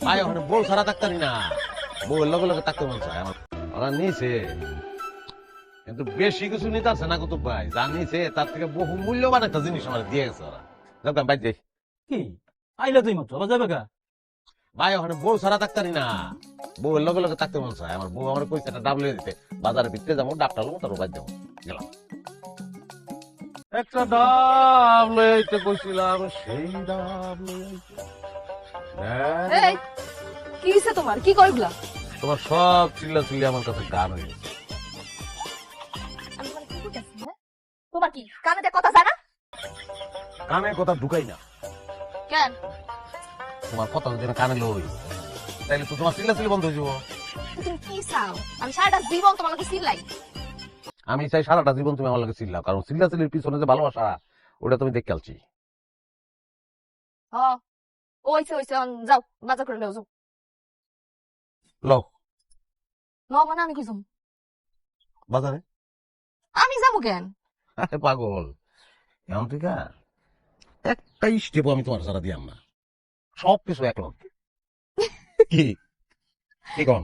ভাই ওখানে বউ ছাড়া থাকতারি না, বউয়ের লগে লগে থাকতে মন চায় আমার। ওরা নিয়েছে কিন্তু বেশি কিছু নিতে আসে না কুতুব ভাই, যা নিয়েছে তার থেকে বহু মূল্যবান একটা জিনিস আমার দিয়ে গেছে ওরা। জানতাম ভাই যে কি আইলা তুই মাত্র আবার যাবে গা? ভাই ওখানে বউ ছাড়া থাকতারি না, বউয়ের লগে লগে থাকতে মন চায় আমার। বউ আমার কইছে একটা ডাব লিয়ে দিতে, বাজারে ভিতরে যাবো, ডাবটা লোক তারপর বাদ যাবো। গেলাম একটা ডাব লয়ে আইতে কইছিলাম, সেই ডাব লয়ে আইতে। এই কি হইছে তোমার? কি কইগুলা? তোমার সব চিল্লা চিল্লি আমার কাছে গান হয়ে গেছে। আমি তোমার কি কইতাছি? হ্যাঁ তোমার কি কানে দিয়ে কথা যায় না? কানে কথা ঢুকাই না, কেন? তোমার কথা যদি আমি কানে লই তাইলে তো তোমার চিল্লা চিল্লি বন্ধ হয়ে যাবো। তুমি কি চাও? আমি সারাটা জীবন তোমার কাছে চিল্লাই? আমি চাই সারাটা জীবন তুমি আমার লাগে চিল্লাও, কারণ চিল্লা চিল্লির পিছনে যে ভালোবাসা ওটা তুমি দেখতে আলছি। হ ওইছে ওইছে যাও বাজার করে লও যাও। লও ন মানে আমি কি যাবো? বাজারে। আমি যাবো কেন? আরে পাগল, এমন ঠিক একটা স্টেপ আমি তোমার সারা দিয়াম না, সব কিছু এক লোক। কি কি কন?